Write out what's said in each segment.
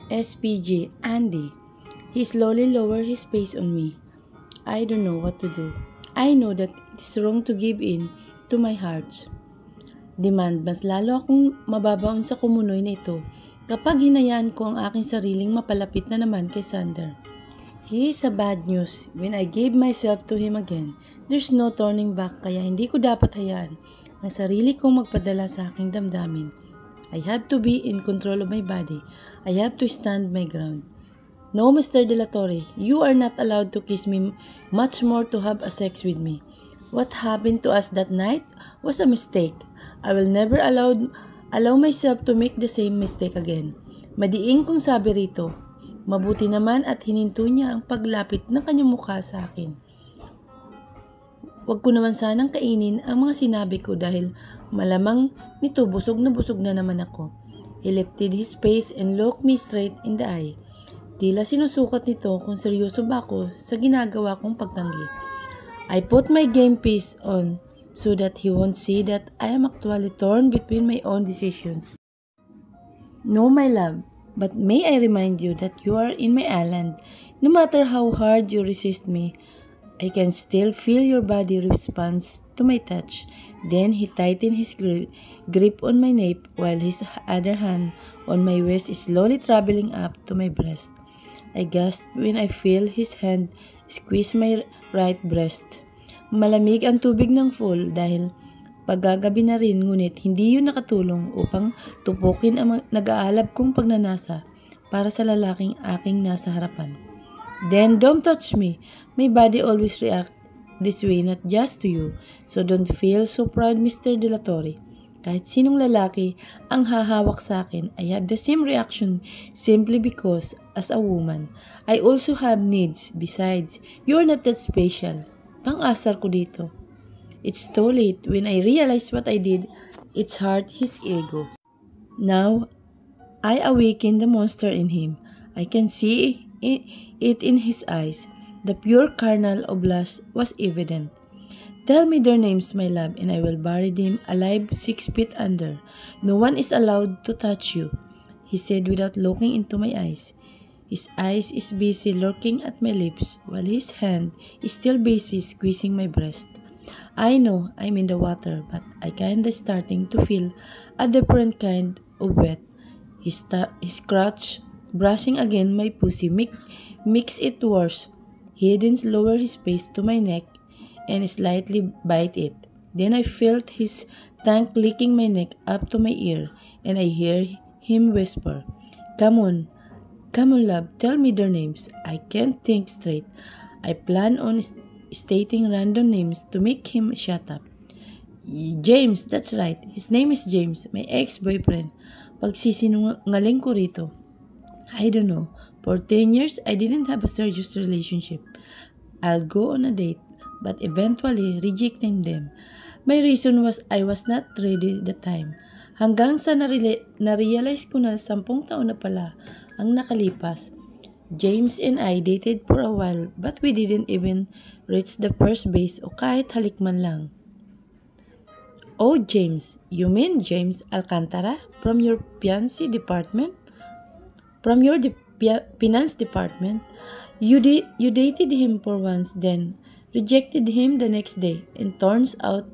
SPG, Andy. He slowly lowered his face on me. I don't know what to do. I know that it is wrong to give in to my heart. Demand, mas lalo akong mababaon sa kumunoy na ito kapag hinayaan ko ang aking sariling mapalapit na naman kay Sander. He is a bad news. When I gave myself to him again, there's no turning back kaya hindi ko dapat hayaan ang sarili kong magpadala sa aking damdamin. I have to be in control of my body. I have to stand my ground. No, Mr. De La Torre, you are not allowed to kiss me, much more to have a sex with me. What happened to us that night was a mistake. I will never allow myself to make the same mistake again. Madiing kong sabi rito. Mabuti naman at hininto niya ang paglapit ng kanyang mukha sa akin. Huwag ko naman sanang kainin ang mga sinabi ko dahil malamang nito busog na naman ako. He lifted his face and looked me straight in the eye. Tila sinusukat nito kung seryoso ba ako sa ginagawa kong pagtanggi. I put my game face on so that he won't see that I am actually torn between my own decisions. No, my love, but may I remind you that you are in my island. No matter how hard you resist me, I can still feel your body response to my touch. Then he tightened his grip on my nape while his other hand on my waist is slowly traveling up to my breast. I gasped when I feel his hand squeeze my right breast. Malamig ang tubig ng pool dahil paggagabi na rin ngunit hindi yun nakatulong upang tupukin ang nag-aalab kong pagnanasa para sa lalaking aking nasa harapan. Then don't touch me. My body always react this way, not just to you. So don't feel so proud, Mr. De La Torre. Kahit sinong lalaki ang hahawak sa akin, I have the same reaction simply because, as a woman, I also have needs. Besides, you're not that special. Pang-asar ko dito. It's too late. When I realized what I did, it's hurt his ego. Now, I awakened the monster in him. I can see it in his eyes. The pure carnal of lust was evident. Tell me their names, my love, and I will bury them alive 6 feet under. No one is allowed to touch you, he said without looking into my eyes. His eyes is busy lurking at my lips, while his hand is still busy squeezing my breast. I know I'm in the water, but I kinda starting to feel a different kind of wet. His crotch brushing again my pussy makes it worse. He then lowered his face to my neck and slightly bite it. Then I felt his tongue licking my neck up to my ear, and I hear him whisper, come on, love, tell me their names. I can't think straight. I plan on stating random names to make him shut up. James, that's right. His name is James, my ex-boyfriend. Pagsisinungaling ko rito. I don't know. For 10 years, I didn't have a serious relationship. I'll go on a date, but eventually rejecting them. My reason was I was not ready at the time. Hanggang sa na-realize ko na 10 taon na pala ang nakalipas. James and I dated for a while, but we didn't even reach the first base o kahit halik man lang. Oh, James, you mean James Alcantara from your finance department? From your finance department? You dated him for once, then rejected him the next day, and turns out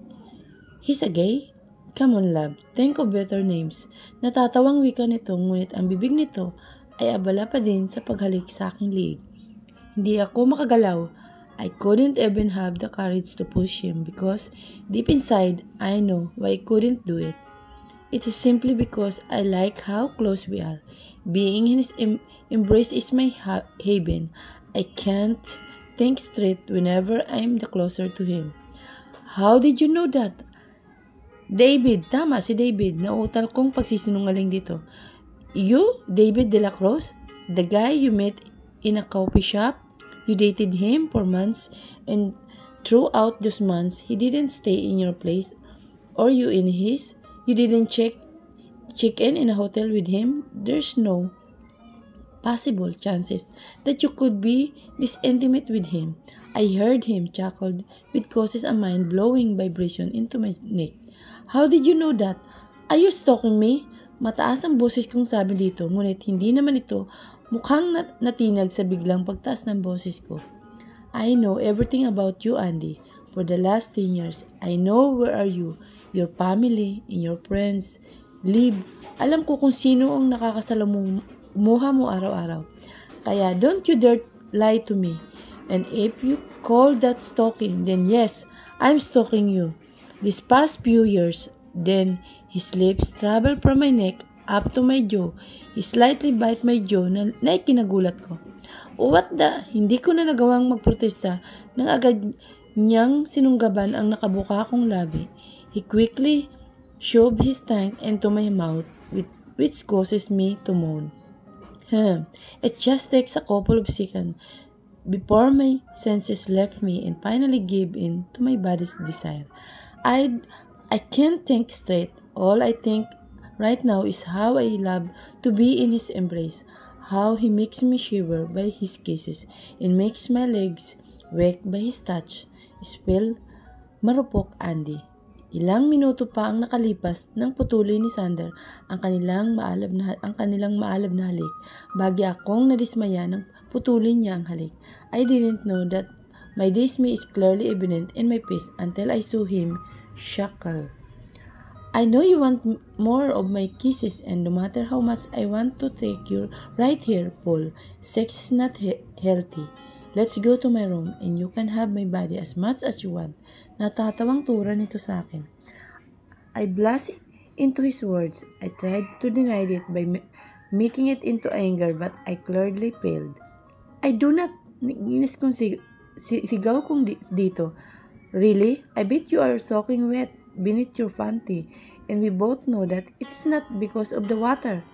he's a gay? Come on, love, think of better names. Natatawang wika nito, ngunit ang bibig nito ay abala pa din sa paghalik sa aking liig. Hindi ako makagalaw. I couldn't even have the courage to push him because deep inside, I know why I couldn't do it. It's simply because I like how close we are. Being in his embrace is my haven. I can't think straight whenever I'm the closer to him. How did you know that? David, tama si David. Nauutal kong pagsisinungaling dito. You, David De La Cruz? The guy you met in a coffee shop? You dated him for months and throughout those months, he didn't stay in your place or you in his? You didn't check in a hotel with him? There's no possible chances that you could be this intimate with him. I heard him chuckled, which causes a mind-blowing vibration into my neck. How did you know that? Are you stalking me? Mataas ang boses kong sabi dito, ngunit hindi naman ito mukhang natinag sa biglang pagtaas ng boses ko. I know everything about you, Andy. For the last 10 years, I know where are you, your family, and your friends live. Alam ko kung sino ang nakakasalamuha mo araw-araw. Kaya don't you dare lie to me. And if you call that stalking, then yes, I'm stalking you. These past few years, then his lips travel from my neck up to my jaw. He slightly bite my jaw na ikinagulat ko. What the? Hindi ko na nagawang magprotesta nang agad niyang sinunggaban ang nakabuka kong labi. He quickly shoved his tongue into my mouth, which causes me to moan. It just takes a couple of seconds before my senses left me and finally gave in to my body's desire. I can't think straight. All I think right now is how I love to be in his embrace, how he makes me shiver by his kisses and makes my legs wake by his touch. Spell, marupok, Andy. Ilang minuto pa ang nakalipas nang putulin ni Sander ang kanilang maalab na halik. Bagi akong nadismaya nang putulin niya ang halik. I didn't know that my dismay is clearly evident in my face until I saw him chuckle. I know you want more of my kisses, and no matter how much I want to take you right here, Paul, sex is not healthy. Let's go to my room and you can have my body as much as you want. Natatawang tura nito sa akin. I blushed into his words. I tried to deny it by making it into anger, but I clearly failed. I do not, inis kong sigaw kong dito. Really? I bet you are soaking wet beneath your panty, and we both know that it is not because of the water.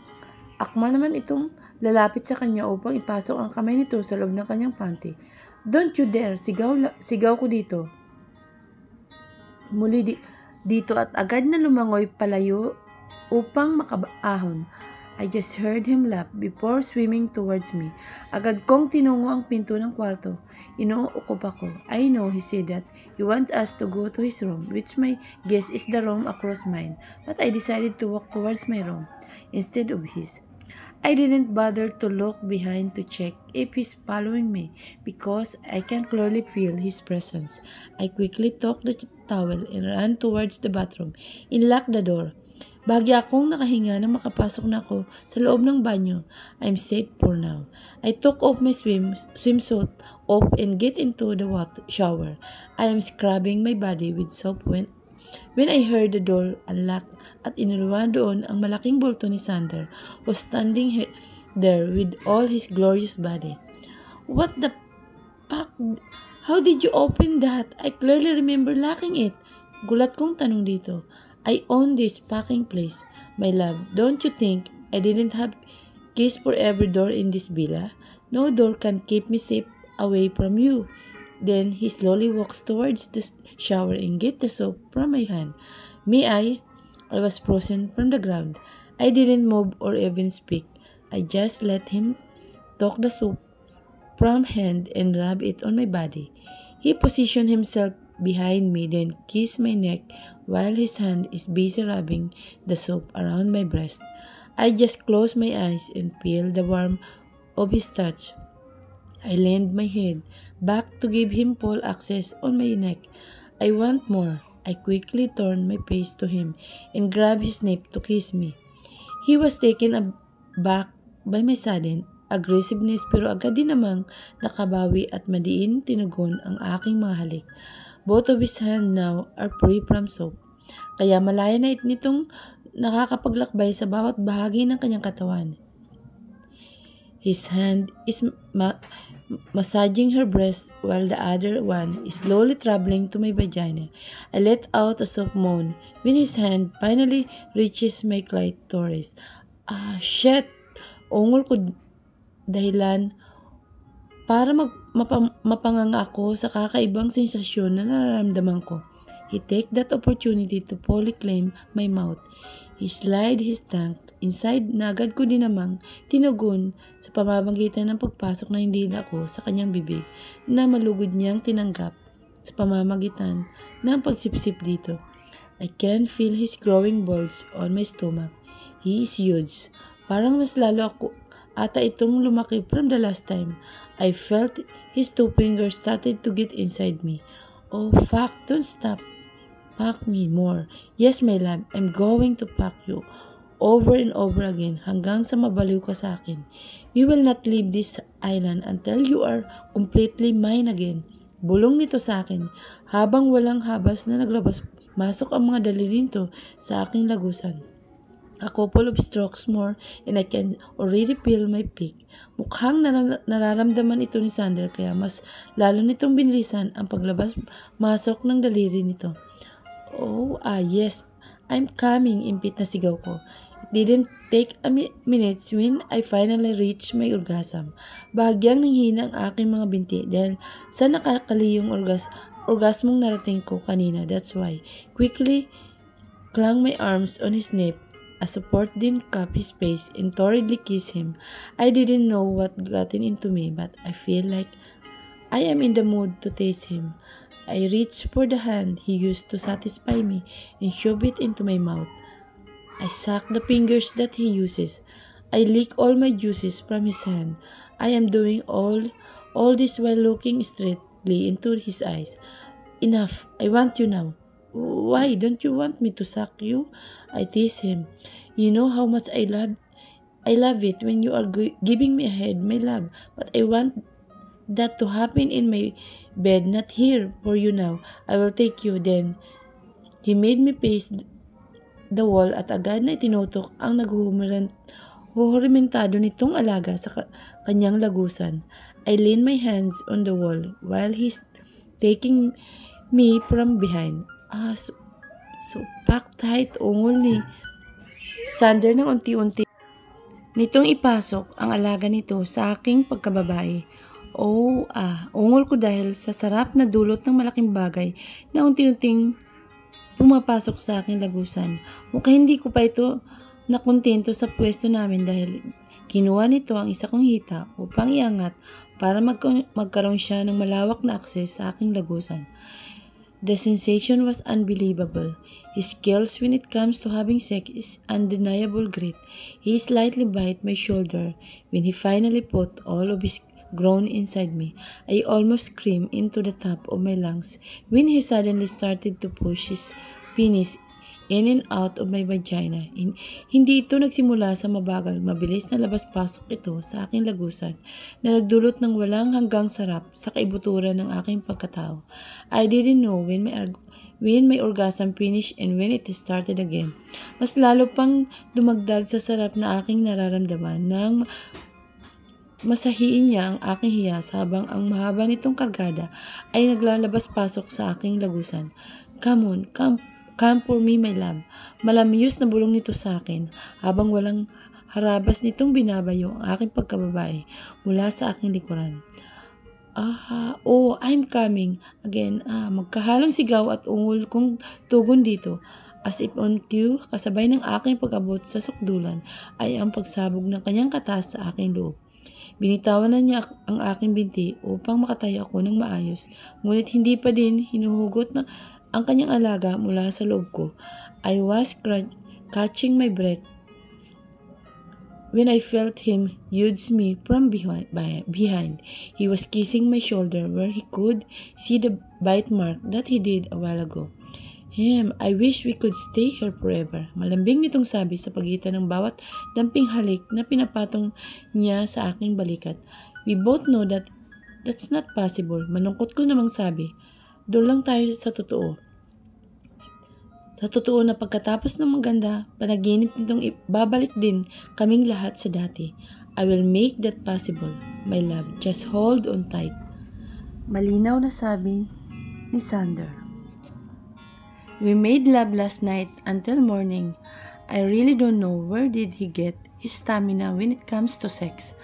Akma naman itong lalapit sa kanya upang ipasok ang kamay nito sa loob ng kanyang panty. Don't you dare, sigaw ko dito. Muli dito at agad na lumangoy palayo upang makaahon. I just heard him laugh before swimming towards me. Agad kong tinungo ang pinto ng kwarto. Inuukop ako. I know he said that he wants us to go to his room, which my guess is the room across mine. But I decided to walk towards my room instead of his. I didn't bother to look behind to check if he's following me because I can clearly feel his presence. I quickly took the towel and ran towards the bathroom and locked the door. Bagi akong nakahinga nang makapasok na ako sa loob ng banyo. I'm safe for now. I took off my swimsuit off and get into the shower. I am scrubbing my body with soap when I heard the door unlock at iniluwan doon ang malaking bulto ni Sander was standing there with all his glorious body. What the fuck? How did you open that? I clearly remember locking it. Gulat kong tanong dito. I own this fucking place. My love, don't you think I didn't have keys for every door in this villa? No door can keep me safe away from you. Then he slowly walks towards the shower and get the soap from my hand. I was frozen from the ground. I didn't move or even speak. I just let him take the soap from hand and rub it on my body. He positioned himself behind me, then kissed my neck while his hand is busy rubbing the soap around my breast. I just closed my eyes and feel the warmth of his touch. I leaned my head back to give him full access on my neck. I want more. I quickly turned my face to him and grabbed his neck to kiss me. He was taken aback by my sudden aggressiveness pero agad din namang nakabawi at madiin tinugon ang aking mga halik. Both of his hands now are free from soap. Kaya malaya na nitong nakakapaglakbay sa bawat bahagi ng kanyang katawan. His hand is massaging her breast while the other one is slowly traveling to my vagina. I let out a soft moan when his hand finally reaches my clitoris. Shit! Ungol ko dahilan para mapanganga ako sa kakaibang sensasyon na nararamdaman ko. He take that opportunity to fully claim my mouth. He slide his tongue inside na agad ko din namang tinugon sa pamamagitan ng pagpasok ng dila ko sa kanyang bibig na malugod niyang tinanggap sa pamamagitan ng pagsipsip dito. I can feel his growing bulge on my stomach. He is huge. Parang mas lalo ako ata itong lumaki from the last time. I felt his two fingers started to get inside me. Oh fuck, don't stop. Pack me more. Yes, my love, I'm going to pack you over and over again hanggang sa mabaliw ka sa akin. We will not leave this island until you are completely mine again. Bulong nito sa akin habang walang habas na naglabas masok ang mga daliri nito sa aking lagusan. A couple of strokes more and I can already feel my peak. Mukhang nararamdaman ito ni Sander kaya mas lalo nitong binilisan ang paglabas-masok ng daliri nito. Oh, yes, I'm coming, impit na sigaw ko. It didn't take a minutes when I finally reached my orgasm. Bahagyang nanghina ang aking mga binti dahil sa nakakaliyong orgasmong narating ko kanina. That's why, quickly clung my arms on his neck. A support din cup his face and torridly kiss him. I didn't know what gotten into me, but I feel like I am in the mood to taste him. I reached for the hand he used to satisfy me and shoved it into my mouth. I suck the fingers that he uses. I lick all my juices from his hand. I am doing all this while looking straightly into his eyes. Enough, I want you now. Why don't you want me to suck you? I tease him. You know how much I love it when you are giving me a head, my love. But I want that to happen in my bed, not here for you now. I will take you then. He made me face the wall at agad na itinutok ang naghuhurimentado nitong alaga sa kanyang lagusan. I lean my hands on the wall while he's taking me from behind. So packed tight, ungol ni Sander ng unti-unti nitong ipasok ang alaga nito sa aking pagkababae. Ungol ko dahil sa sarap na dulot ng malaking bagay na unti-unting pumapasok sa aking lagusan. Mukhang hindi ko pa ito nakontento sa pwesto namin dahil kinuha nito ang isa kong hita upang iangat para magkaroon siya ng malawak na akses sa aking lagusan. The sensation was unbelievable. His skills when it comes to having sex is undeniable great. He slightly bit my shoulder when he finally put all of his grown inside me. I almost screamed into the top of my lungs when he suddenly started to push his penis in and out of my vagina. Hindi ito nagsimula sa mabagal, mabilis na labas-pasok ito sa aking lagusan na nagdulot ng walang hanggang sarap sa kaibuturan ng aking pagkatao. I didn't know when my orgasm finished and when it started again. Mas lalo pang dumagdag sa sarap na aking nararamdaman nang masahiin niya ang aking hiyas habang ang mahaba nitong kargada ay naglalabas-pasok sa aking lagusan. Come on, come for me, my love. Malamyos na bulong nito sa akin habang walang harabas nitong binabayo ang aking pagkababae mula sa aking likuran. I'm coming. Again, magkahalong sigaw at ungol kong tugon dito. As if on cue, kasabay ng aking pag-abot sa sukdulan ay ang pagsabog ng kanyang katas sa aking loob. Binitawan na niya ang aking binti upang makatayo ako ng maayos, ngunit hindi pa din hinuhugot na ang kanyang alaga mula sa loob ko. I was catching my breath when I felt him use me from behind. He was kissing my shoulder where he could see the bite mark that he did a while ago. I wish we could stay here forever. Malambing nitong sabi sa pagitan ng bawat damping halik na pinapatong niya sa aking balikat. We both know that that's not possible. Manungkot ko namang sabi. Doon lang tayo sa totoo. Sa totoo na pagkatapos ng maganda, panaginip nitong babalik din kaming lahat sa dati. I will make that possible, my love. Just hold on tight. Malinaw na sabi ni Sander. We made love last night until morning. I really don't know where did he get his stamina when it comes to sex.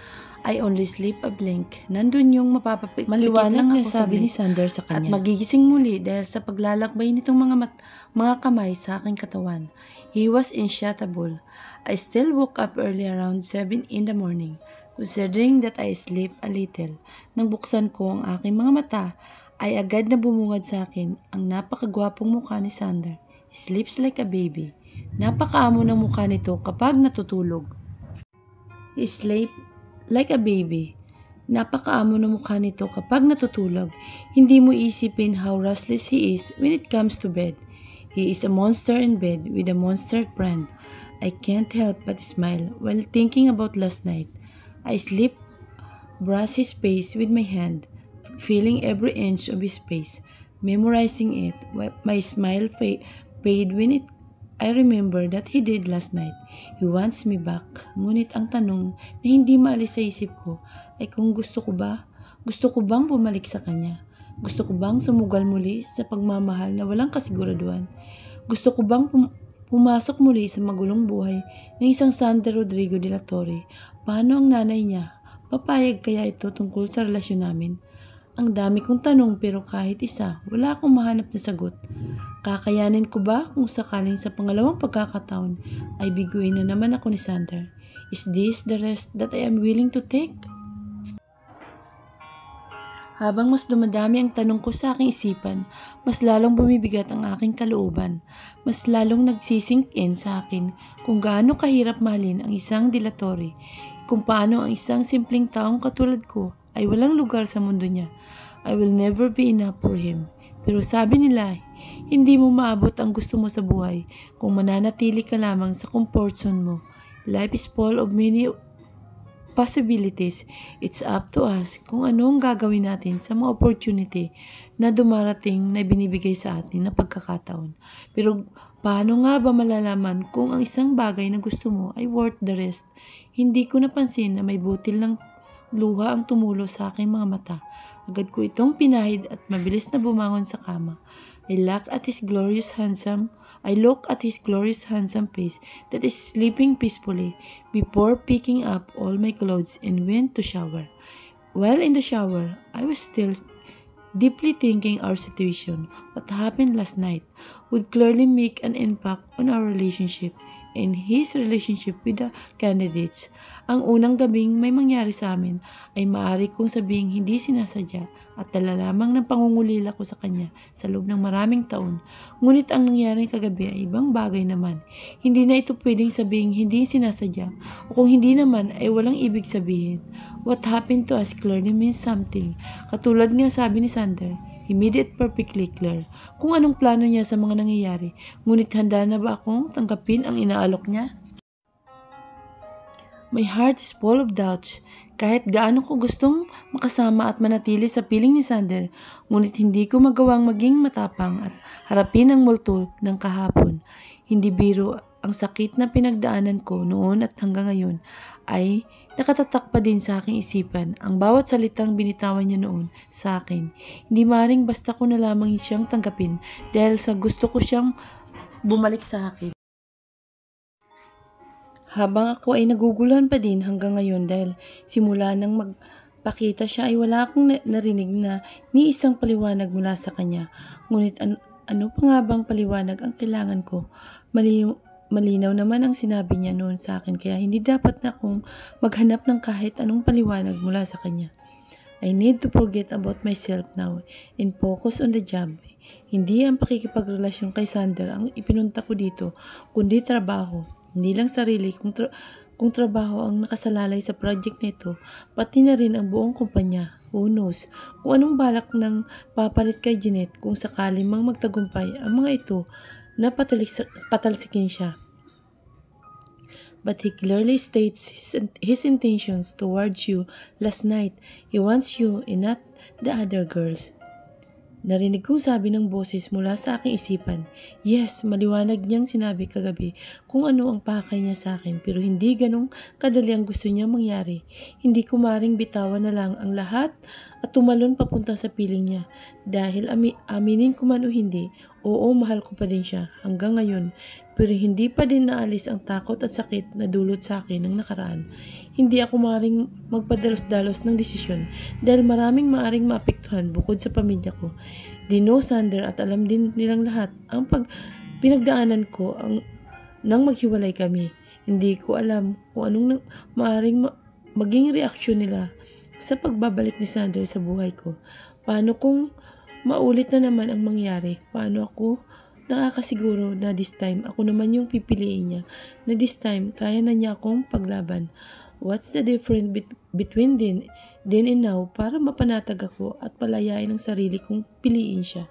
I only sleep a blink. Nandun yung maliwanag na sabi ni Sander sa kanya. At magigising muli dahil sa paglalakbay nitong mga kamay sa aking katawan. He was insatiable. I still woke up early around 7 in the morning. Considering that I sleep a little. Nang buksan ko ang aking mga mata, ay agad na bumungad sa akin ang napakagwapong mukha ni Sander. He sleeps like a baby. Napakaamo ng mukha nito kapag natutulog. He sleep like a baby. Napakaamo ng mukha nito kapag natutulog. Hindi mo isipin how restless he is when it comes to bed. He is a monster in bed with a monster friend. I can't help but smile while thinking about last night. I sleep, brush his face with my hand, feeling every inch of his face, memorizing it. My smile fade when I remember that he did last night. He wants me back. Ngunit ang tanong na hindi maalis sa isip ko ay kung gusto ko ba? Gusto ko bang bumalik sa kanya? Gusto ko bang sumugal muli sa pagmamahal na walang kasiguraduhan? Gusto ko bang pumasok muli sa magulong buhay ng isang Sander Rodrigo de la Torre? Paano ang nanay niya? Papayag kaya ito tungkol sa relasyon namin? Ang dami kong tanong pero kahit isa, wala akong mahanap na sagot. Kakayanin ko ba kung sakaling sa pangalawang pagkakataon ay biguin na naman ako ni Sander? Is this the rest that I am willing to take? Habang mas dumadami ang tanong ko sa aking isipan, mas lalong bumibigat ang aking kalooban. Mas lalong nagsisink in sa akin kung gaano kahirap mahalin ang isang de la Torre, kung paano ang isang simpleng taong katulad ko ay walang lugar sa mundo niya. I will never be enough for him. Pero sabi nila, hindi mo maabot ang gusto mo sa buhay kung mananatili ka lamang sa comfort zone mo. Life is full of many possibilities. It's up to us kung anong gagawin natin sa mga opportunity na dumarating na binibigay sa atin na pagkakataon. Pero paano nga ba malalaman kung ang isang bagay na gusto mo ay worth the rest? Hindi ko napansin na may butil ng luha ang tumulo sa aking mga mata. Agad ko itong pinahid at mabilis na bumangon sa kama. I look at his glorious handsome face that is sleeping peacefully before picking up all my clothes and went to shower. While in the shower, I was still deeply thinking our situation. What happened last night would clearly make an impact on our relationship and his relationship with the candidates. Ang unang gabing may mangyari sa amin ay maaari kong sabihing hindi sinasadya at dala lamang ng pangungulila ko sa kanya sa loob ng maraming taon. Ngunit ang nangyari kagabi ay ibang bagay naman. Hindi na ito pwedeng sabihing hindi sinasadya o kung hindi naman ay walang ibig sabihin. What happened to us clearly means something. Katulad nga sabi ni Sander, he made it perfectly clear kung anong plano niya sa mga nangyayari. Ngunit handa na ba akong tanggapin ang inaalok niya? My heart is full of doubts. Kahit gaano ko gustong makasama at manatili sa piling ni Sander, ngunit hindi ko magawang maging matapang at harapin ang multo ng kahapon. Hindi biro ang sakit na pinagdaanan ko noon at hanggang ngayon ay nakatatak pa din sa aking isipan ang bawat salitang binitawan niya noon sa akin. Hindi maaaring basta ko na lamang siyang tanggapin dahil sa gusto ko siyang bumalik sa akin. Habang ako ay naguguluhan pa din hanggang ngayon dahil simula nang magpakita siya ay wala akong narinig na ni isang paliwanag mula sa kanya. Ngunit ano pa nga bang paliwanag ang kailangan ko? Malinaw naman ang sinabi niya noon sa akin kaya hindi dapat na akong maghanap ng kahit anong paliwanag mula sa kanya. I need to forget about myself now and focus on the job. Hindi ang pakikipagrelasyon kay Sander ang ipinunta ko dito, kundi trabaho. Hindi lang sarili kung trabaho ang nakasalalay sa project nito, pati na rin ang buong kumpanya. Who knows kung anong balak ng papalit kay Jeanette kung sakali mang magtagumpay ang mga ito na patalsikin siya. But he clearly states his intentions towards you last night. He wants you and not the other girls. Narinig kong sabi ng boses mula sa aking isipan. Yes, maliwanag niyang sinabi kagabi kung ano ang pakay niya sa akin pero hindi ganong kadali ang gusto niya mangyari. Hindi ko maring bitawan na lang ang lahat at tumalon papunta sa piling niya. Dahil aminin ko man o hindi, oo, mahal ko pa din siya hanggang ngayon. Pero hindi pa din naalis ang takot at sakit na dulot sa akin ng nakaraan. Hindi ako maaaring magpadalos-dalos ng desisyon dahil maraming maaaring maapektuhan bukod sa pamilya ko. They know Sander at alam din nilang lahat ang pinagdaanan ko nang maghiwalay kami. Hindi ko alam kung anong maaaring maging reaksyon nila sa pagbabalik ni Sander sa buhay ko. Paano kung maulit na naman ang mangyari? Paano ako nakakasiguro na this time ako naman yung pipiliin niya, na this time kaya na niya akong paglaban. What's the difference between then and now para mapanatag ako at palayain ang sarili kong piliin siya?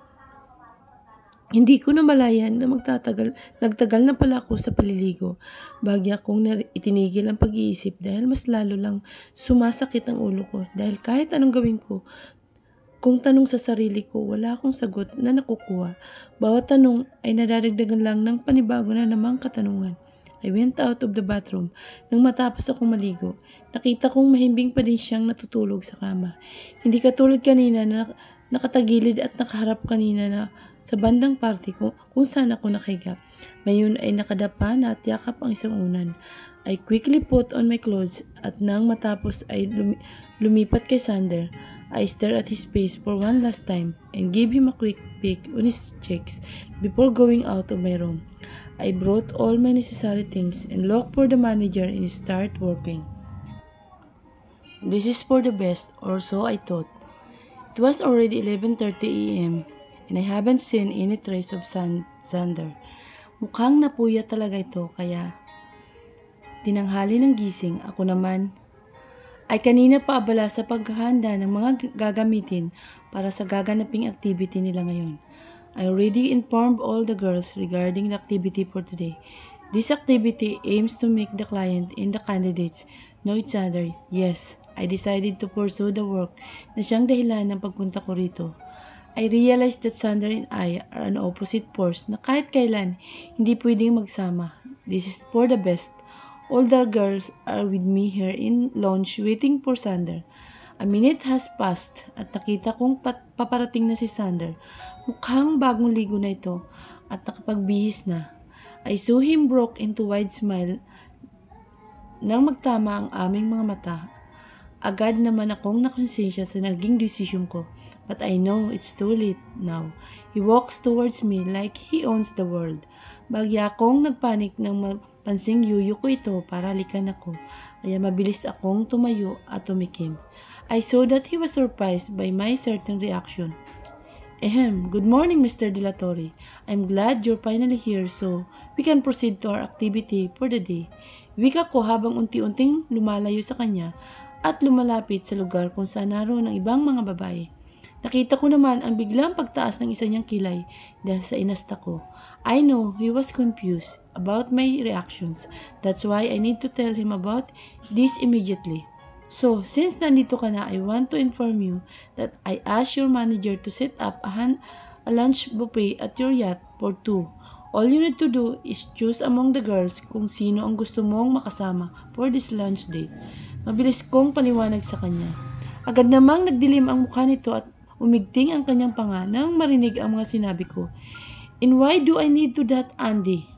Hindi ko namalayan na nagtagal na pala ako sa paliligo. Bagya kong itinigil ang pag-iisip dahil mas lalo lang sumasakit ang ulo ko dahil kahit anong gawin ko, kung tanong sa sarili ko, wala akong sagot na nakukuha. Bawat tanong ay nadadagdagan lang ng panibago na namang katanungan. I went out of the bathroom nang matapos akong maligo. Nakita kong mahimbing pa din siyang natutulog sa kama. Hindi katulad kanina na nakatagilid at nakaharap kanina na sa bandang parte kung saan ako nakahiga. Ngayon ay nakadapa na at yakap ang isang unan. I quickly put on my clothes at nang matapos ay lumipat kay Sander. I stared at his face for one last time and gave him a quick peek on his cheeks before going out of my room. I brought all my necessary things and looked for the manager and started working. This is for the best, or so I thought. It was already 11:30 a.m. and I haven't seen any trace of Sander. Mukhang napuya talaga ito kaya tinanghali ng gising. Ako naman ay kanina pa abala sa paghahanda ng mga gagamitin para sa gaganaping activity nila ngayon. I already informed all the girls regarding the activity for today. This activity aims to make the client and the candidates know each other. Yes, I decided to pursue the work na siyang dahilan ng pagpunta ko rito. I realized that Sander and I are an opposite force na kahit kailan hindi pwedeng magsama. This is for the best. All the girls are with me here in lounge waiting for Sander. A minute has passed at nakita kong paparating na si Sander. Mukhang bagong ligo na ito at nakapagbihis na. I saw him broke into wide smile nang magtama ang aming mga mata. Agad naman akong nakonsensya sa naging desisyon ko. But I know it's too late now. He walks towards me like he owns the world. Bagya akong nagpanik nang mapansing yuyo ko ito para halikan ako. Kaya mabilis akong tumayo at tumikim. I saw that he was surprised by my certain reaction. Good morning, Mr. De La Torre. I'm glad you're finally here so we can proceed to our activity for the day. Wika ko habang unti-unting lumalayo sa kanya at lumalapit sa lugar kung saan naroon ang ibang mga babae. Nakita ko naman ang biglang pagtaas ng isa niyang kilay dahil sa inasta ko. I know he was confused about my reactions. That's why I need to tell him about this immediately. So, since nandito ka na, I want to inform you that I asked your manager to set up a lunch buffet at your yacht for 2. All you need to do is choose among the girls kung sino ang gusto mong makasama for this lunch date. Mabilis kong paliwanag sa kanya. Agad namang nagdilim ang mukha nito at umigting ang kanyang panga nang marinig ang mga sinabi ko. And why do I need to that, Andy?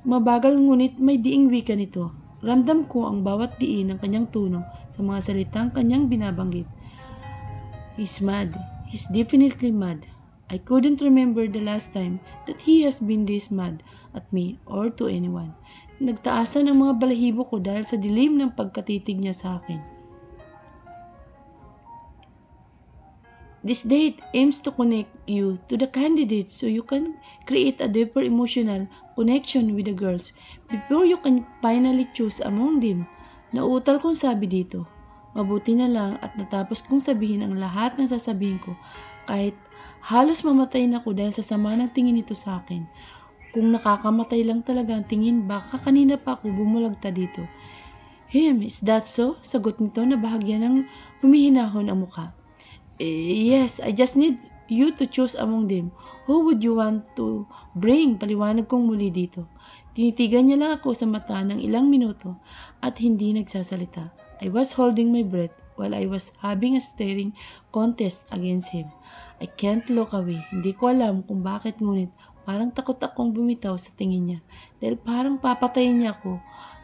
Mabagal ngunit may diing wika nito. Ramdam ko ang bawat diin ng kanyang tono sa mga salitang kanyang binabanggit. He's mad. He's definitely mad. I couldn't remember the last time that he has been this mad at me or to anyone. Nagtaasan ang mga balahibo ko dahil sa dilim ng pagkatitig niya sa akin. This date aims to connect you to the candidates so you can create a deeper emotional connection with the girls before you can finally choose among them. Nauutal kong sabi dito. Mabuti na lang at natapos kong sabihin ang lahat ng sasabihin ko kahit halos mamatay na ako dahil sa sama ng tingin nito sa akin. Kung nakakamatay lang talaga ang tingin, baka kanina pa ako bumulagta dito. Is that so? Sagot nito na bahagya ng humihinahon ang mukha. Yes, I just need you to choose among them. Who would you want to bring? Paliwanag kong muli dito. Tinitigan niya lang ako sa mata ng ilang minuto at hindi nagsasalita. I was holding my breath while I was having a staring contest against him. I can't look away. Hindi ko alam kung bakit ngunit parang takot akong bumitaw sa tingin niya dahil parang papatayin niya ako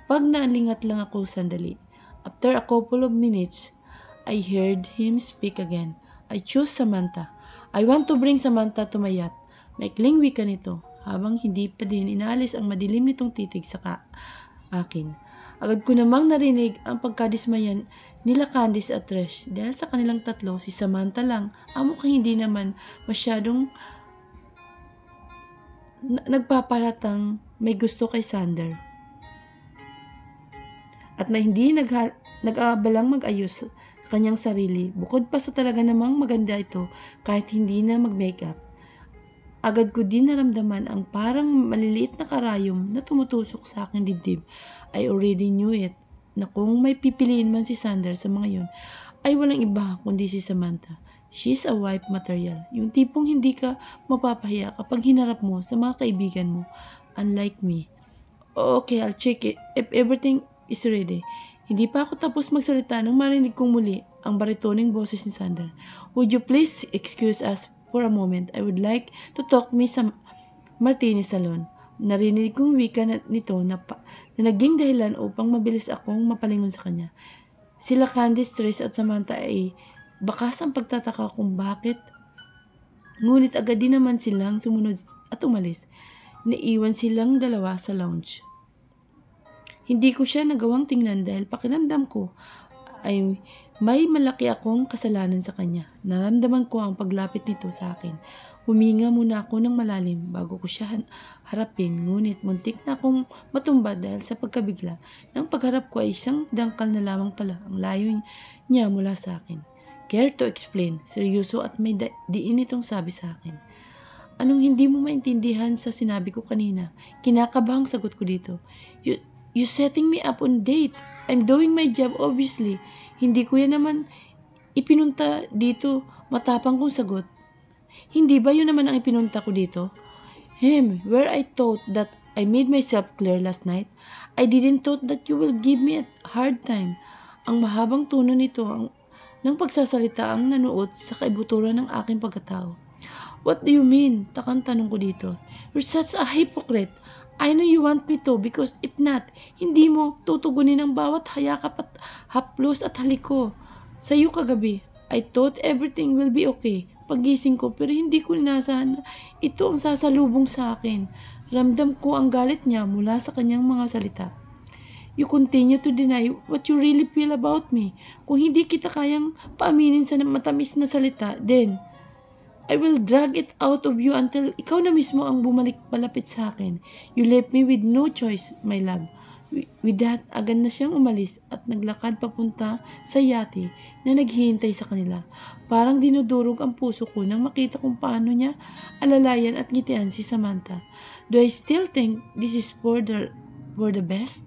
pag naalingat lang ako sandali. After a couple of minutes, I heard him speak again. I choose Samantha. I want to bring Samantha to my yacht. Maikling wika nito habang hindi pa din inaalis ang madilim nitong titig sa akin. Agad ko namang narinig ang pagkadismayan nila Candice at Trish dahil sa kanilang tatlo si Samantha lang ang mukhang hindi naman masyadong nagpapalatang may gusto kay Sander at na hindi nag-aabalang mag-ayos sa kanyang sarili. Bukod pa sa talaga namang maganda ito kahit hindi na mag-makeup. Agad ko din naramdaman ang parang maliliit na karayom na tumutusok sa aking dibdib. I already knew it, na kung may pipiliin man si Sander sa mga yun, ay walang iba kundi si Samantha. She's a wife material. Yung tipong hindi ka mapapahiya kapag hinarap mo sa mga kaibigan mo. Unlike me. Okay, I'll check it. If everything is ready. Hindi pa ako tapos magsalita nang marinig kong muli ang baritoning boses ni Sander. Would you please excuse us for a moment? I would like to talk me sa Martini Salon. Narinig kong wika nito na naging dahilan upang mabilis akong mapalingon sa kanya. Sila Candice, Trace at Samantha ay bakas ang pagtataka kung bakit. Ngunit agad din naman silang sumunod at umalis. Naiwan silang dalawa sa lounge. Hindi ko siya nagawang tingnan dahil pakiramdam ko ay may malaki akong kasalanan sa kanya. Naramdaman ko ang paglapit nito sa akin. Huminga muna ako ng malalim bago ko siya harapin, ngunit muntik na akong matumba dahil sa pagkabigla. Nang pagharap ko ay isang dangkal na lamang pala ang layo niya mula sa akin. Care to explain, seryoso at may diin itong sabi sa akin. Anong hindi mo maintindihan sa sinabi ko kanina? Kinakabahang sagot ko dito. You setting me up on date. I'm doing my job obviously. Hindi ko yan naman ipinunta dito, matapang kong sagot. Hindi ba yun naman ang ipinunta ko dito? Where I thought that I made myself clear last night, I didn't thought that you will give me a hard time. Ang mahabang tono nito ng pagsasalita ang nanuot sa kaibuturan ng aking pagkatao. What do you mean? Takang tanong ko dito. You're such a hypocrite. I know you want me to because if not, hindi mo tutugunin ang bawat hayakap at haplos at haliko. Sa'yo kagabi, I thought everything will be okay. Pagising ko pero hindi ko inasahan na ito ang sasalubong sa akin. Ramdam ko ang galit niya mula sa kanyang mga salita. You continue to deny what you really feel about me. Kung hindi kita kayang paaminin sa matamis na salita, then I will drag it out of you until ikaw na mismo ang bumalik palapit sa akin. You left me with no choice, my love. With that, agad na siyang umalis at naglakad papunta sa yate na naghihintay sa kanila. Parang dinudurog ang puso ko nang makita kung paano niya alalayan at ngitian si Samantha. Do I still think this is for the best?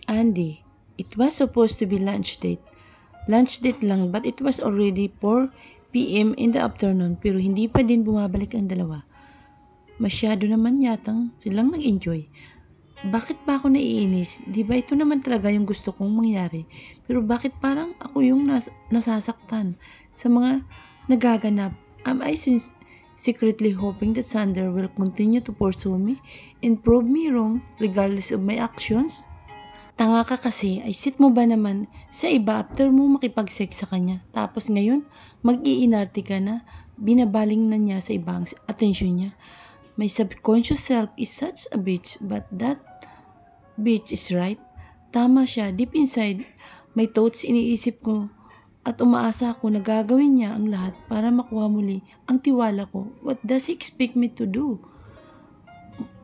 Andy, it was supposed to be lunch date. Lunch date lang but it was already 4 p.m. in the afternoon pero hindi pa din bumabalik ang dalawa. Masyado naman yatang silang nag-enjoy. Bakit ba ako naiinis? Di ba ito naman talaga yung gusto kong mangyari? Pero bakit parang ako yung nasasaktan sa mga nagaganap? Am I secretly hoping that Sander will continue to pursue me and prove me wrong regardless of my actions? Tanga ka kasi, ay sit mo ba naman sa iba after mo makipag-sex sa kanya? Tapos ngayon, mag-iinarte ka na, binabaling na niya sa ibang atensyon niya. My subconscious self is such a bitch, but that bitch is right. Tama siya, deep inside, may thoughts iniisip ko at umaasa ako na gagawin niya ang lahat para makuha muli ang tiwala ko. What does he expect me to do?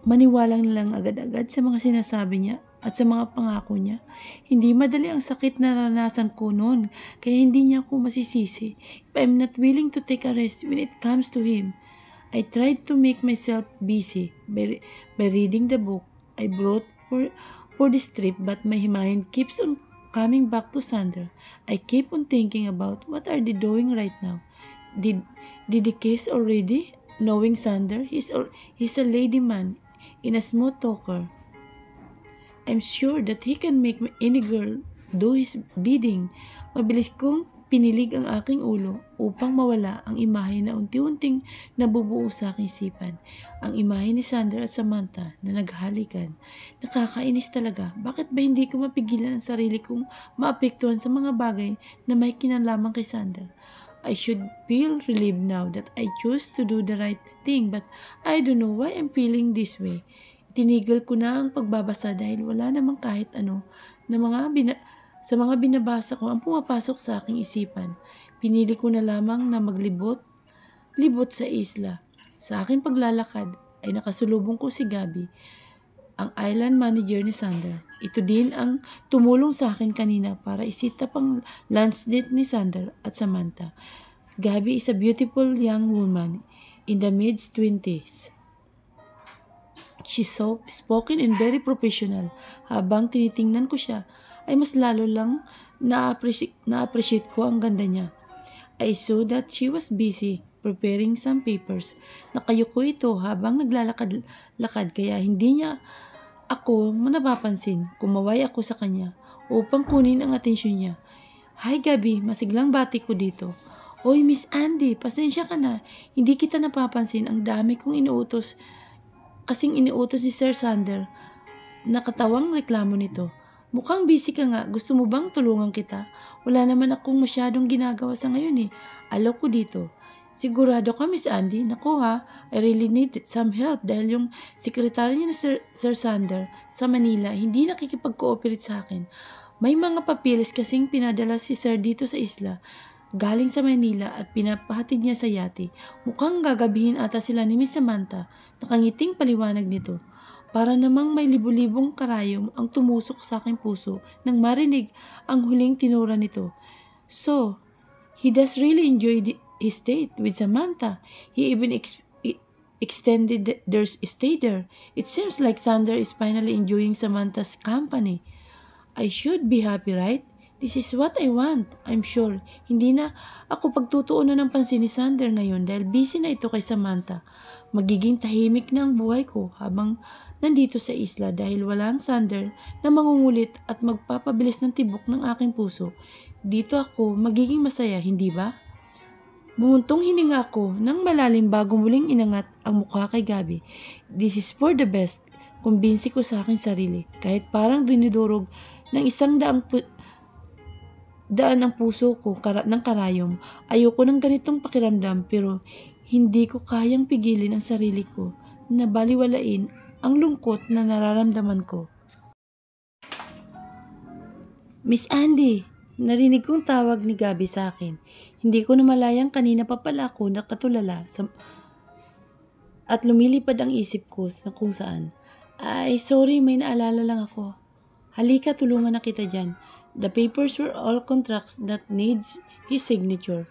Maniwalang lang agad-agad sa mga sinasabi niya at sa mga pangako niya. Hindi madali ang sakit na naranasan ko noon, kaya hindi niya ako masisisi if I'm not willing to take a rest when it comes to him. I tried to make myself busy by reading the book I brought for this trip, but my mind keeps on coming back to Sander. I keep on thinking about what are they doing right now. Did they kiss already? Knowing Sander, he's a lady man in a smooth talker. I'm sure that he can make any girl do his bidding. Mabilis kong pinilig ang aking ulo upang mawala ang imahe na unti-unting nabubuo sa aking isipan. Ang imahe ni Sander at Samantha na naghalikan. Nakakainis talaga. Bakit ba hindi ko mapigilan ang sarili kong maapektuhan sa mga bagay na may kinalaman kay Sander? I should feel relieved now that I chose to do the right thing, but I don't know why I'm feeling this way. Tinigil ko na ang pagbabasa dahil wala namang kahit ano na sa mga binabasa ko ang pumapasok sa aking isipan. Pinili ko na lamang na libot sa isla. Sa aking paglalakad ay nakasulubong ko si Gabby, ang island manager ni Sander. Ito din ang tumulong sa akin kanina para isita pang lunch date ni Sander at Samantha. Gabby is a beautiful young woman in the mid-20s. She's soft-spoken and very professional. Habang tinitingnan ko siya, ay mas lalo lang na-appreciate ko ang ganda niya. I saw that she was busy preparing some papers. Nakayuko ito habang naglalakad-lakad kaya hindi niya ako napapansin. Kumaway ako sa kanya upang kunin ang atensyon niya. Hi Gabi, masiglang bati ko dito. Oy Miss Andy, pasensya ka na. Hindi kita napapansin, ang dami kong inuutos. Kasing iniutos ni Sir Sander. Nakatawang reklamo nito. Mukhang busy ka nga. Gusto mo bang tulungan kita? Wala naman akong masyadong ginagawa sa ngayon eh. Alaw ko dito. Sigurado ka, Miss Andy? Naku ha, I really need some help dahil yung sekretary niya ni Sir Sander sa Manila hindi nakikipag-cooperate sa akin. May mga papilis kasing pinadala si Sir dito sa isla galing sa Manila at pinapahatid niya sa yate. Mukhang gagabihin ata sila ni Miss Samantha. Nakangiting paliwanag nito. Para namang may libu-libong karayom ang tumusok sa aking puso nang marinig ang huling tinura nito. So, he does really enjoy his date with Samantha. He even extended their stay there. It seems like Sander is finally enjoying Samantha's company. I should be happy, right? This is what I want, I'm sure. Hindi na ako pagtutuunan ng pansin ni Sander ngayon dahil busy na ito kay Samantha. Magiging tahimik na ang buhay ko habang nandito sa isla dahil walang Sander na mangungulit at magpapabilis ng tibok ng aking puso. Dito ako magiging masaya, hindi ba? Bumuntong hininga ako nang malalim bago muling inangat ang mukha kay Gabby. This is for the best, kumbinsi ko sa aking sarili. Kahit parang dinidurog ng isang daan ang puso ko ng karayom. Ayoko ng ganitong pakiramdam pero hindi ko kayang pigilin ang sarili ko na baliwalain ang lungkot na nararamdaman ko. Miss Andy, narinig kong tawag ni Gabby sa akin. Hindi ko namalayang kanina pa pala ako nakatulala at lumilipad ang isip ko sa kung saan. Ay, sorry, may naalala lang ako. Halika, tulungan na kita dyan. The papers were all contracts that needs his signature.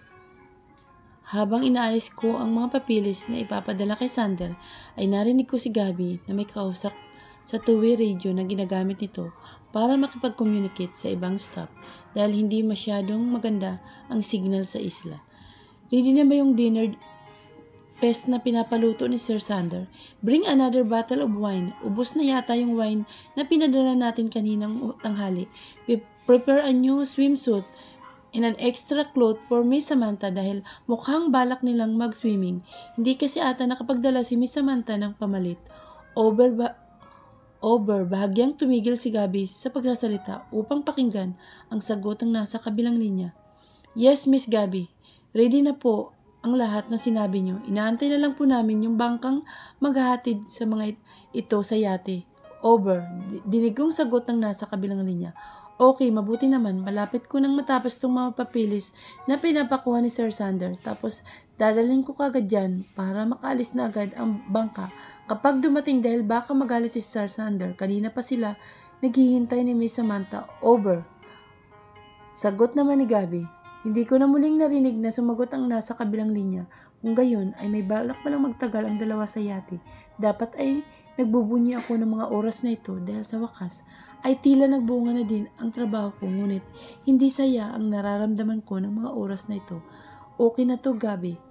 Habang inaayos ko ang mga papilis na ipapadala kay Sander, ay narinig ko si Gabby na may kausap sa two-way radio na ginagamit nito para makipag-communicate sa ibang staff dahil hindi masyadong maganda ang signal sa isla. Ready na ba yung dinner pest na pinapaluto ni Sir Sander? Bring another bottle of wine. Ubos na yata yung wine na pinadala natin kaninang tanghali. Prepare a new swimsuit and an extra cloth for Miss Samantha dahil mukhang balak nilang mag-swimming. Hindi kasi ata nakapagdala si Miss Samantha ng pamalit. Bahagyang tumigil si Gabby sa pagsasalita upang pakinggan ang sagot ng nasa kabilang linya. Yes, Miss Gabby. Ready na po ang lahat na sinabi nyo. Inaantay na lang po namin yung bangkang maghahatid sa mga ito sa yate. Over. Dinig kong sagot ng nasa kabilang linya. Okay, mabuti naman. Malapit ko nang matapos tong mga papilis na pinapakuha ni Sir Sander. Tapos, dadalhin ko kagad dyan para makaalis na agad ang bangka. Kapag dumating dahil baka magalit si Sir Sander, kanina pa sila naghihintay ni Miss Samantha. Over. Sagot naman ni Gabby. Hindi ko na muling narinig na sumagot ang nasa kabilang linya. Kung gayon ay may balak palang magtagal ang dalawa sa yate. Dapat ay nagbubunyi ako ng mga oras na ito dahil sa wakas ay tila nagbunga na din ang trabaho ko, ngunit hindi saya ang nararamdaman ko ng mga oras na ito. Okay na to, Gabby.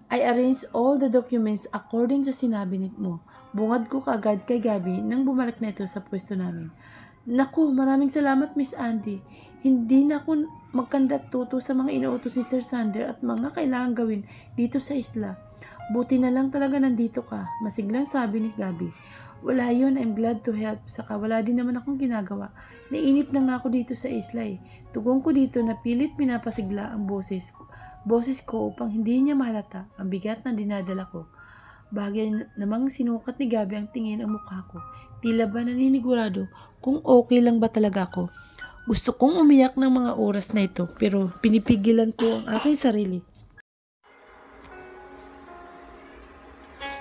I arranged all the documents according sa sinabi mo. Bungad ko kaagad kay Gabby nang bumalik na ito sa pwesto namin. Naku, maraming salamat, Miss Andy. Hindi na ako magkandatuto sa mga inuutos ni Sir Sander at mga kailangan gawin dito sa isla. Buti na lang talaga nandito ka, masiglang sabi ni Gabby. Wala yun, I'm glad to help. Saka wala din naman akong ginagawa. Nainip na nga ako dito sa isla eh. Tugong ko dito na pilit pinapasigla ang boses ko upang hindi niya mahalata ang bigat na dinadala ko. Bagay namang sinukat ni Gabby ang tingin ang mukha ko. Tila ba naninigurado kung okay lang ba talaga ako. Gusto kong umiyak ng mga oras na ito pero pinipigilan ko ang aking sarili.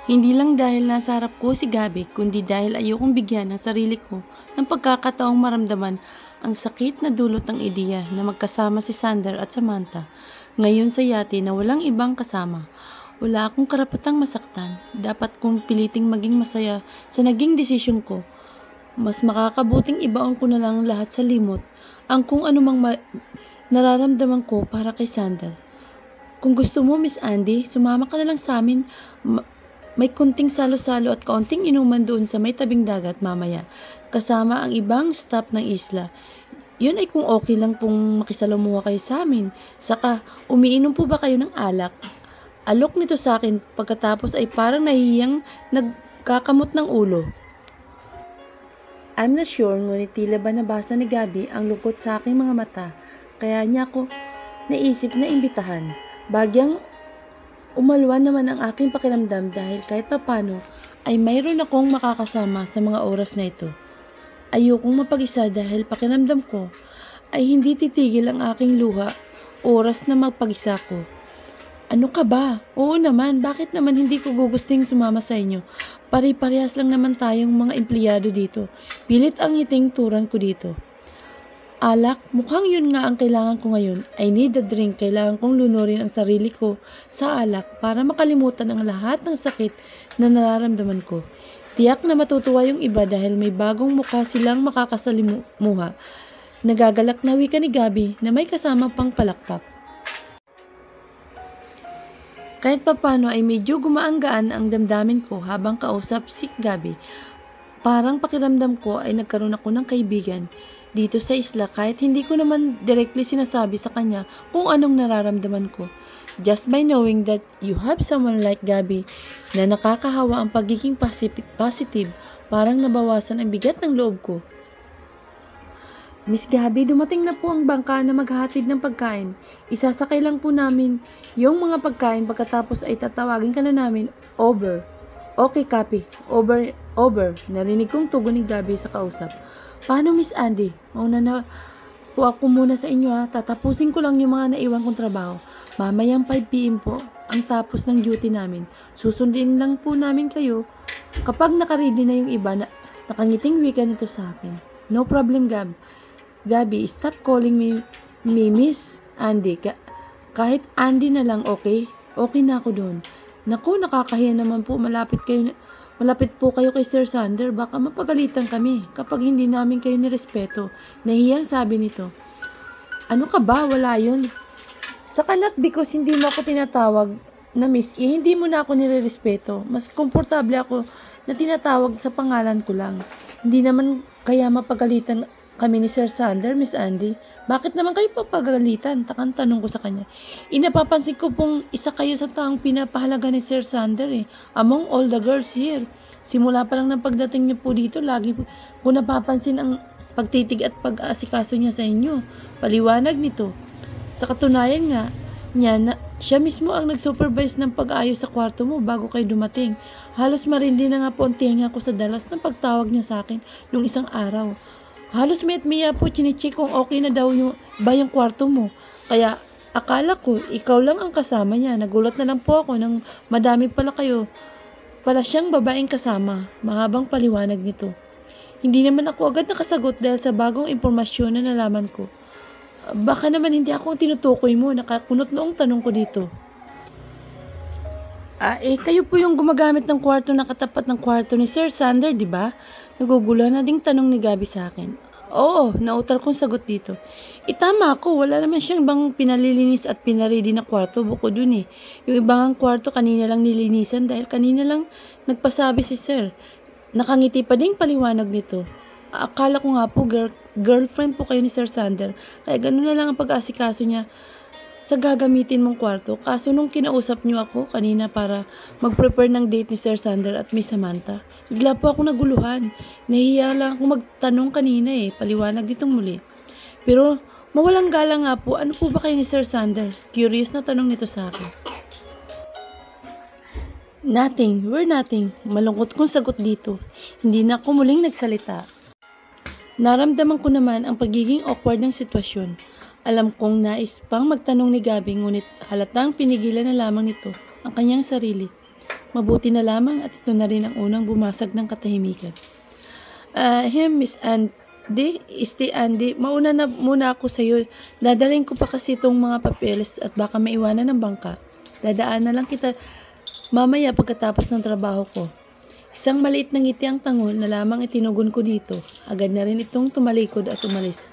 Hindi lang dahil nasa harap ko si Gabi, kundi dahil ayokong bigyan ng sarili ko ng pagkakataong maramdaman ang sakit na dulot ng ideya na magkasama si Sander at Samantha. Ngayon sa yate na walang ibang kasama. Wala akong karapatang masaktan. Dapat kong piliting maging masaya sa naging desisyon ko. Mas makakabuting ibaon ko na lang lahat sa limot ang kung anumang nararamdaman ko para kay Sander. Kung gusto mo, Miss Andy, sumama ka na lang sa amin. May kunting salo-salo at kaunting inuman doon sa may tabing dagat mamaya, kasama ang ibang staff ng isla. Yun ay kung okay lang pong makisalamuha kayo sa amin. Saka, umiinom po ba kayo ng alak? Alok nito sa akin, pagkatapos ay parang nahihiyang nagkakamot ng ulo. I'm not sure, ngunit tila ba nabasa ni Gabi ang lungkot sa aking mga mata, kaya niya ako naisip na imbitahan. Bagyang umalwan naman ang aking pakiramdam dahil kahit papano ay mayroon akong makakasama sa mga oras na ito. Ayokong mapag-isa dahil pakiramdam ko ay hindi titigil ang aking luha oras na magpag-isa ko. Ano ka ba? Oo naman, bakit naman hindi ko gugusting sumama sa inyo? Pari-parehas lang naman tayong mga empleyado dito. Pilit ang ngiting turan ko dito. Alak, mukhang yun nga ang kailangan ko ngayon. I need a drink. Kailangan kong lunurin ang sarili ko sa alak para makalimutan ang lahat ng sakit na nararamdaman ko. Tiyak na matutuwa yung iba dahil may bagong mukha silang makakasalimuha. Nagagalak na wika ni Gabi na may kasama pang palakpak. Kahit papano ay medyo gumaanggaan ang damdamin ko habang kausap si Gabi. Parang pakiramdam ko ay nagkaroon ako ng kaibigan dito sa isla kahit hindi ko naman directly sinasabi sa kanya kung anong nararamdaman ko. Just by knowing that you have someone like Gabi na nakakahawa ang pagiging positive, parang nabawasan ang bigat ng loob ko. Miss Gabi, dumating na po ang bangka na maghahatid ng pagkain. Isasakay lang po namin yung mga pagkain pagkatapos ay tatawagin ka na namin. Over. Okay, copy. Over. Narinig kong tugon ni Gabi sa kausap. Paano, Miss Andy? Mauna na po ako muna sa inyo ha. Tatapusin ko lang yung mga naiwan kong trabaho. Mamayang 5 PM po ang tapos ng duty namin. Susundin lang po namin kayo kapag nakaready na yung iba na nakangiting wika nito sa akin. No problem, Gabi, stop calling me Miss Andy. Kahit Andy na lang, okay? Okay na ako doon. Naku, nakakahiya naman po. Malapit po kayo kay Sir Sander. Baka mapagalitan kami kapag hindi namin kayo nirespeto. Nahiyang sabi nito. Ano ka ba? Wala yun. Sa kanat because hindi mo ako tinatawag na Miss E, hindi mo na ako nirerespeto. Mas komportable ako na tinatawag sa pangalan ko lang. Hindi naman kaya mapagalitan kami ni Sir Sander, Miss Andy. Bakit naman kayo papagalitan? Takang tanong ko sa kanya. Inapapansin ko pong isa kayo sa taong pinapahalaga ni Sir Sander among all the girls here. Simula pa lang ng pagdating niyo po dito, lagi ko napapansin ang pagtitig at pag-aasikaso niya sa inyo. Paliwanag nito. Sa katunayan nga, niya siya mismo ang nag-supervise ng pag-ayos sa kwarto mo bago kayo dumating. Halos marindi na nga po ang tinga ko sa dalas ng pagtawag niya sa akin nung isang araw. Halos miya po chinicheck kung okay na daw yung kwarto mo. Kaya akala ko ikaw lang ang kasama niya. Nagulat na lang po ako nang madami pala kayo. Pala siyang babaeng kasama. Mahabang paliwanag nito. Hindi naman ako agad nakasagot dahil sa bagong impormasyon na nalaman ko. Baka naman hindi ako tinutukoy mo. Nakakunot noong tanong ko dito. Kayo po yung gumagamit ng kwarto na katapat ng kwarto ni Sir Sander, di ba? Naguguluhan na ding tanong ni Gabi sa akin. Oo, nautal kong sagot dito. Tama ako, wala naman siyang ibang pinalilinis at pinaredy na kwarto bukod dun Yung ibang kwarto kanina lang nilinisan dahil kanina lang nagpasabi si Sir. Nakangiti pa ding paliwanag nito. Akala ko nga po girlfriend po kayo ni Sir Sander, kaya ganun na lang ang pag-asikaso niya sa gagamitin mong kwarto. Kaso nung kinausap niyo ako kanina para mag-prepare ng date ni Sir Sander at Miss Samantha, bigla po ako naguluhan. Nahihiya lang ako magtanong kanina paliwanag ditong muli. Pero mawalang galang nga po, ano po ba kayo ni Sir Sander? Curious na tanong nito sa akin. Nothing, we're nothing. Malungkot kong sagot dito. Hindi na ako muling nagsalita. Naramdaman ko naman ang pagiging awkward ng sitwasyon. Alam kong nais pang magtanong ni Gabi ngunit halatang pinigilan na lamang nito ang kanyang sarili. Mabuti na lamang at ito na rin ang unang bumasag ng katahimikan. Miss Andy, Andy, mauna na muna ako sa iyo. Dadalhin ko pa kasi itong mga papeles at baka maiwanan ng bangka. Dadaan na lang kita mamaya pagkatapos ng trabaho ko. Isang maliit na ngiti ang tangol na lamang itinugon ko dito. Agad na rin itong tumalikod at umalis.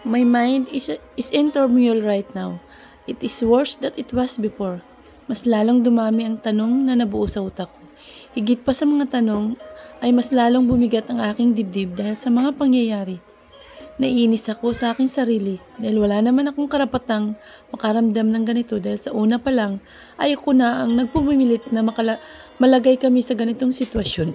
My mind is in turmoil right now. It is worse than it was before. Mas lalong dumami ang tanong na nabuo sa utak ko. Higit pa sa mga tanong ay mas lalong bumigat ang aking dibdib dahil sa mga pangyayari. Naiinis ako sa aking sarili dahil wala naman akong karapatang makaramdam ng ganito dahil sa una pa lang ay ako na ang nagpumilit na malagay kami sa ganitong sitwasyon.